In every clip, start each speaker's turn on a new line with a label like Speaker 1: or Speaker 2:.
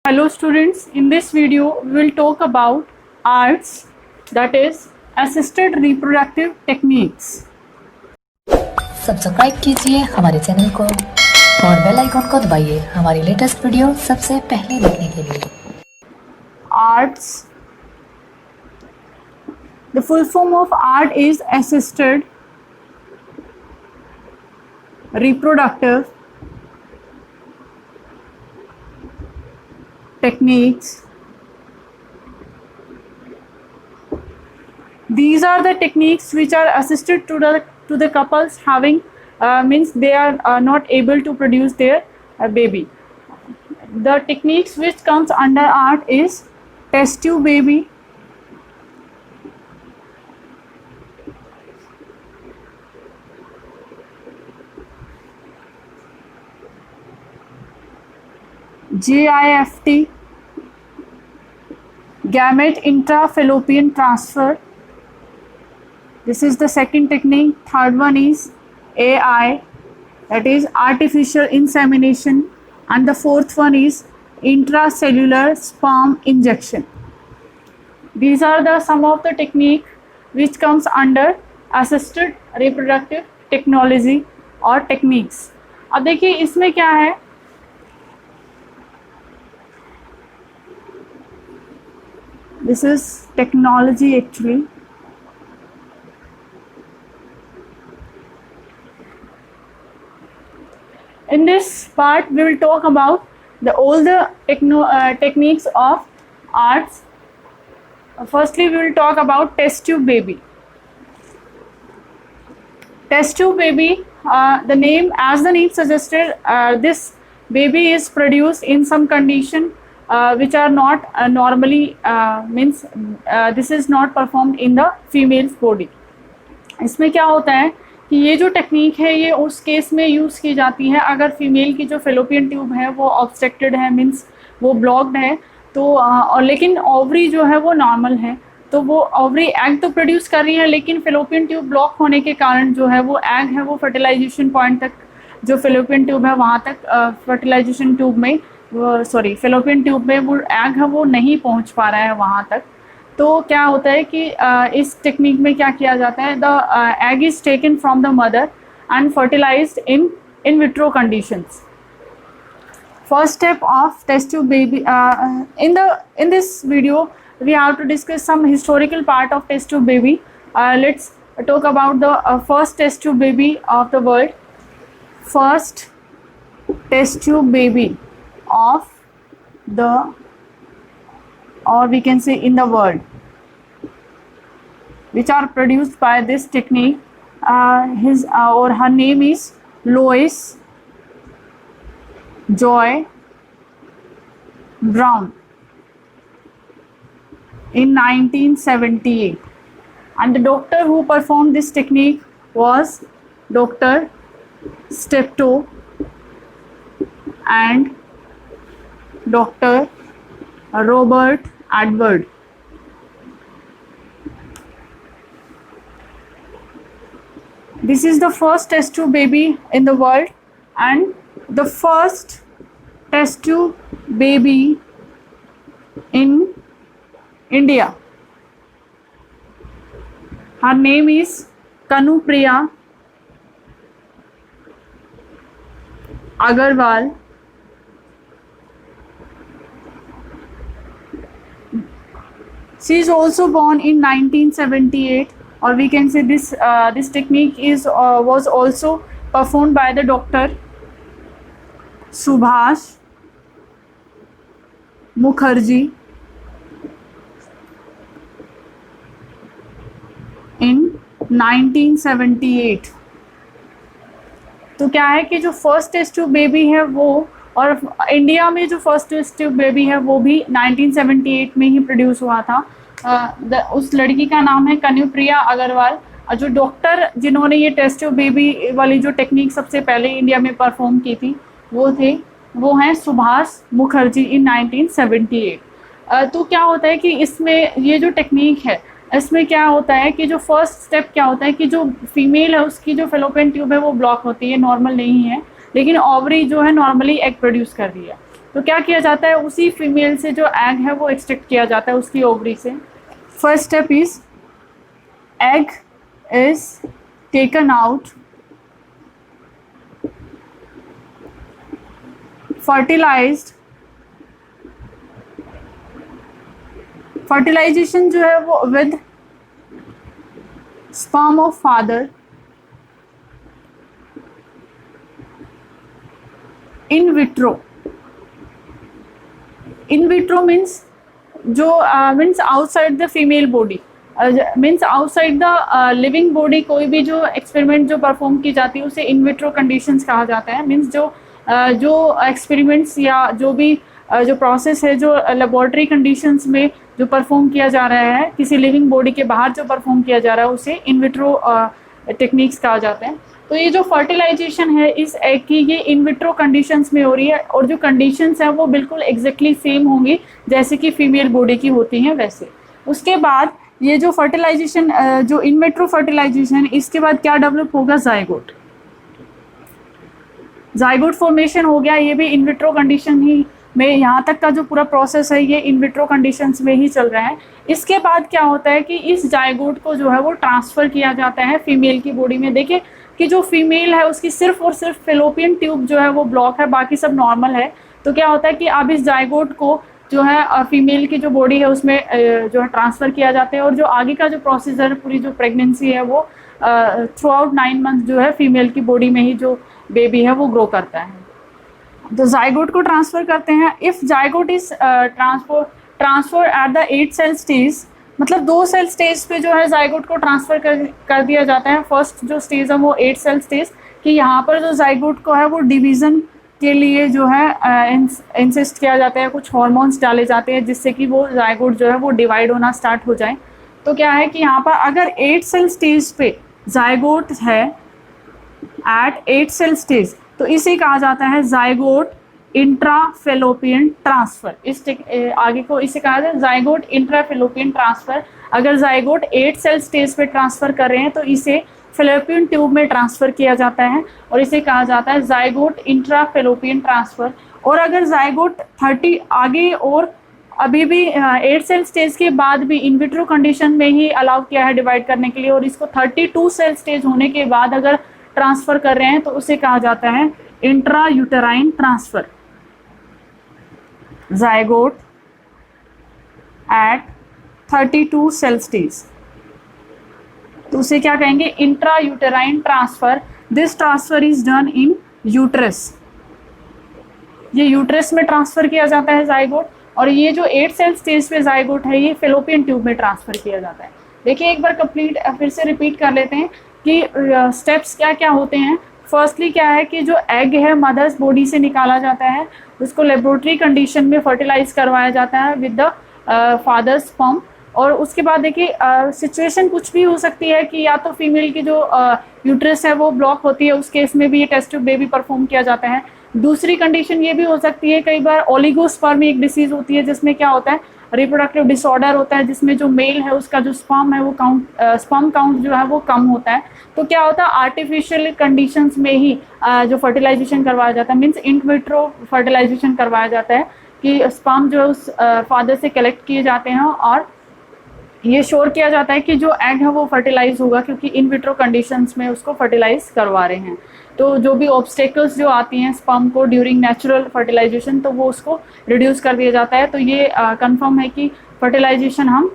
Speaker 1: Hello students, in this video we will talk about ARTS, that is assisted reproductive techniques.
Speaker 2: Subscribe कीजिए हमारे channel को और bell icon को दबाइए हमारी लेटेस्ट वीडियो सबसे पहले देखने के लिए।
Speaker 1: ARTS, the full form of ART is assisted reproductive techniques. These are the techniques which are assisted to the couples having means they are not able to produce their baby. The techniques which comes under ART is test tube baby, GIFT, gamete intrafallopian transfer. This is the second technique. Third one is AI, that is artificial insemination, and the fourth one is intracellular sperm injection. These are the some of the technique which comes under assisted reproductive technology और techniques. अब देखिए इसमें क्या है, this is technology actually. In this part we will talk about all the techniques of ARTS. Firstly we will talk about test tube baby. Test tube baby, the name suggested, this baby is produced in some condition which are not normally means this is not performed in the female's body. इसमें क्या होता है कि ये जो technique है ये उस केस में यूज़ की जाती है अगर फीमेल की जो फेलोपियन ट्यूब है वो ऑब्स्ट्रक्टेड है, मीन्स वो ब्लॉक्ड है, तो और लेकिन ओवरी जो है वो नॉर्मल है, तो वो ओवरी एग तो प्रोड्यूस कर रही है लेकिन फेलोपियन ट्यूब ब्लॉक होने के कारण जो है वो एग है वो फर्टिलाइजेशन पॉइंट तक, जो फेलोपियन ट्यूब है वहाँ तक फर्टिलाइजेशन ट्यूब में फेलोपियन ट्यूब में वो एग है वो नहीं पहुंच पा रहा है वहाँ तक। तो क्या होता है कि इस टेक्निक में क्या किया जाता है, the egg is taken from the mother and fertilized in vitro conditions. First step of test tube baby, in this video we have to discuss some historical part of test tube baby. Let's talk about the first test tube baby of the world. First test tube baby of the, or we can say in the world, which are produced by this technique. His or her name is Louise Joy Brown in 1978, and the doctor who performed this technique was Dr. Steptoe and Dr. Robert Edward. This is the first test tube baby in the world and the first test tube baby in India. Her name is Kanupriya Agarwal. She is also born in 1978, or we can say this technique is was also performed by the Dr. Subhash Mukherjee in 1978. तो क्या है कि जो first test tube baby है वो, और India में जो फर्स्ट टेस्ट ट्यूब बेबी है वो भी 1978 में ही प्रोड्यूस हुआ था. उस लड़की का नाम है कनुप्रिया अग्रवाल, और जो डॉक्टर जिन्होंने ये टेस्ट ट्यूब बेबी वाली जो टेक्निक सबसे पहले इंडिया में परफॉर्म की थी वो हैं सुभाष मुखर्जी इन 1978. तो क्या होता है कि इसमें ये जो टेक्निक है इसमें क्या होता है कि जो फर्स्ट स्टेप क्या होता है कि जो फीमेल है उसकी जो फेलोपियन ट्यूब है वो ब्लॉक होती है, नॉर्मल नहीं है, लेकिन ओवरी जो है नॉर्मली एग प्रोड्यूस कर रही है. तो क्या किया जाता है, उसी फीमेल से जो एग है वो एक्सट्रैक्ट किया जाता है उसकी ओवरी से। First step is egg is taken out, fertilised, fertilisation जो है वो with sperm of father in vitro. In vitro means जो means outside the female body, means outside the living body कोई भी जो एक्सपेरिमेंट जो परफॉर्म की जाती है उसे इन विट्रो कंडीशंस कहा जाता है। मीन्स जो एक्सपेरिमेंट्स या जो भी जो प्रोसेस है जो लेबोरेटरी कंडीशंस में जो परफॉर्म किया जा रहा है, किसी लिविंग बॉडी के बाहर जो परफॉर्म किया जा रहा है उसे इन विट्रो टेक्निक्स कहा जाता है। तो ये जो फर्टिलाइजेशन है इस एग की, ये इन विट्रो कंडीशंस में हो रही है और जो कंडीशंस हैं वो बिल्कुल एग्जैक्टली सेम होंगी जैसे कि फीमेल बॉडी की होती हैं वैसे। उसके बाद ये जो फर्टिलाइजेशन, जो इन विट्रो फर्टिलाइजेशन, इसके बाद क्या डेवलप होगा, जाइगोट। जाइगोट फॉर्मेशन हो गया, ये भी इन विट्रो कंडीशन ही में, यहाँ तक का जो पूरा प्रोसेस है ये इन विट्रो कंडीशंस में ही चल रहा है। इसके बाद क्या होता है कि इस जाइगोट को जो है वो ट्रांसफ़र किया जाता है फीमेल की बॉडी में। देखिए कि जो फीमेल है उसकी सिर्फ और सिर्फ फेलोपियन ट्यूब जो है वो ब्लॉक है, बाकी सब नॉर्मल है। तो क्या होता है कि अब इस जाइगोट को जो है फीमेल की जो बॉडी है उसमें जो है ट्रांसफ़र किया जाता है और जो आगे का जो प्रोसेस है, पूरी जो प्रेगनेंसी है वो थ्रू आउट 9 मंथ जो है फीमेल की बॉडी में ही जो बेबी है वो ग्रो करता है। तो जाइगोट को ट्रांसफ़र करते हैं। If zygote is transfer at the 8 cell stage, मतलब 2 सेल स्टेज पे जो है जाइगोट को ट्रांसफ़र कर दिया जाता है। फर्स्ट जो स्टेज है वो 8 सेल स्टेज, कि यहाँ पर जो जाइगोट को है वो डिवीज़न के लिए जो है इंसिस्ट किया जाता है, कुछ हार्मोन्स डाले जाते हैं जिससे कि वो जाइगोट जो है वो डिवाइड होना स्टार्ट हो जाए। तो क्या है कि यहाँ पर अगर 8 सेल स्टेज पे जाइगोट है एट 8 सेल स्टेज, तो इसे कहा जाता है जाइगोट इंट्राफेलोपियन ट्रांसफ़र। इस आगे को इसे कहा जाता है जाइगोट इंट्राफेलोपियन ट्रांसफ़र। अगर जाइगोट 8 सेल स्टेज पे ट्रांसफ़र कर रहे हैं तो इसे फेलोपियन ट्यूब में ट्रांसफ़र किया जाता है और इसे कहा जाता है जाइगोट इंट्राफेलोपियन ट्रांसफ़र। और अगर जाइगोट 30 आगे और अभी भी 8 सेल स्टेज के बाद भी इन विट्रो कंडीशन में ही अलाउ किया है डिवाइड करने के लिए, और इसको 32 सेल स्टेज होने के बाद अगर ट्रांसफ़र कर रहे हैं तो उसे कहा जाता है intra uterine transfer. Zygote at 32 cell stage, तो उसे क्या कहेंगे, intra uterine transfer. This transfer is done in uterus, ये यूट्रस में ट्रांसफ़र किया जाता है जाइगोट। और ये जो 8 सेल स्टेज पे जाइगोट है ये फेलोपियन ट्यूब में ट्रांसफ़र किया जाता है। देखिए एक बार कंप्लीट फिर से रिपीट कर लेते हैं कि स्टेप्स क्या क्या होते हैं। फर्स्टली क्या है कि जो एग है मदर्स बॉडी से निकाला जाता है, उसको लेबोरेटरी कंडीशन में फर्टिलाइज करवाया जाता है विद द फादर्स स्पर्म। और उसके बाद देखिए सिचुएशन कुछ भी हो सकती है कि या तो फीमेल की जो यूट्रस है वो ब्लॉक होती है, उस केस में भी ये टेस्ट ट्यूब बेबी परफॉर्म किया जाता है। दूसरी कंडीशन ये भी हो सकती है, कई बार ओलिगोस्पर्मी एक डिसीज़ होती है जिसमें क्या होता है, रिप्रोडक्टिव डिसऑर्डर होता है जिसमें जो मेल है उसका जो स्पर्म है वो स्पर्म काउंट जो है वो कम होता है। तो क्या होता है, आर्टिफिशियल कंडीशंस में ही जो फर्टिलाइजेशन करवाया जाता है, मीन्स इन विट्रो फर्टिलाइजेशन करवाया जाता है कि स्पर्म जो है उस फादर से कलेक्ट किए जाते हैं और ये श्योर किया जाता है कि जो एग है वो फर्टिलाइज होगा, क्योंकि इन विट्रो कंडीशंस में उसको फर्टिलाइज करवा रहे हैं। तो जो भी ऑब्स्टेकल्स जो आती हैं स्पर्म को ड्यूरिंग नेचुरल फर्टिलाइजेशन, तो वो उसको रिड्यूस कर दिया जाता है। तो ये कंफर्म है कि फर्टिलाइजेशन हम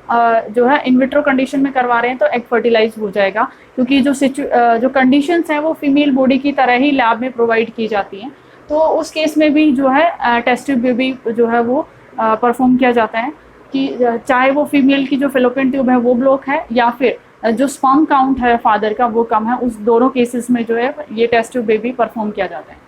Speaker 1: जो है इन विट्रो कंडीशन में करवा रहे हैं तो एग फर्टिलाइज हो जाएगा, क्योंकि जो कंडीशंस हैं वो फीमेल बॉडी की तरह ही लैब में प्रोवाइड की जाती हैं। तो उस केस में भी जो है टेस्ट ट्यूब बेबी जो है वो परफॉर्म किया जाता है कि चाहे वो फीमेल की जो फेलोपियन ट्यूब है वो ब्लॉक है या फिर जो स्पर्म काउंट है फादर का वो कम है, उस दोनों केसेस में जो है ये टेस्ट ट्यूब बेबी परफॉर्म किया जाता है।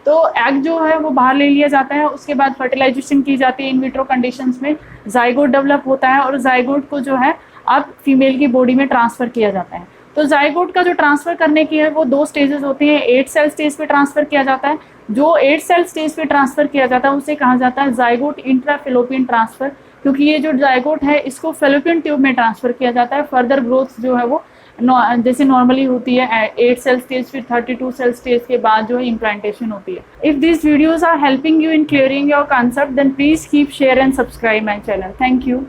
Speaker 1: तो एग जो है वो बाहर ले लिया जाता है, उसके बाद फर्टिलाइजेशन की जाती है इन विट्रो कंडीशंस में, जाइगोट डेवलप होता है और जाइगोट को जो है अब फीमेल की बॉडी में ट्रांसफ़र किया जाता है। तो जाइगोट का जो ट्रांसफ़र करने की है वो 2 स्टेजेस होते हैं। 8 सेल स्टेज पे ट्रांसफ़र किया जाता है, जो 8 सेल स्टेज पे ट्रांसफ़र किया जाता है उसे कहा जाता है जाइगोट इंट्राफेलोपियन ट्रांसफ़र, क्योंकि ये जो जाइगोट है इसको फेलोपियन ट्यूब में ट्रांसफ़र किया जाता है। फर्दर ग्रोथ जो है वो जैसे नॉर्मली होती है 8 सेल स्टेज, फिर 32 सेल स्टेज के बाद जो है इम्प्लांटेशन होती है. If this videos are helping you in clearing your concept, then please keep share and subscribe my channel. Thank you.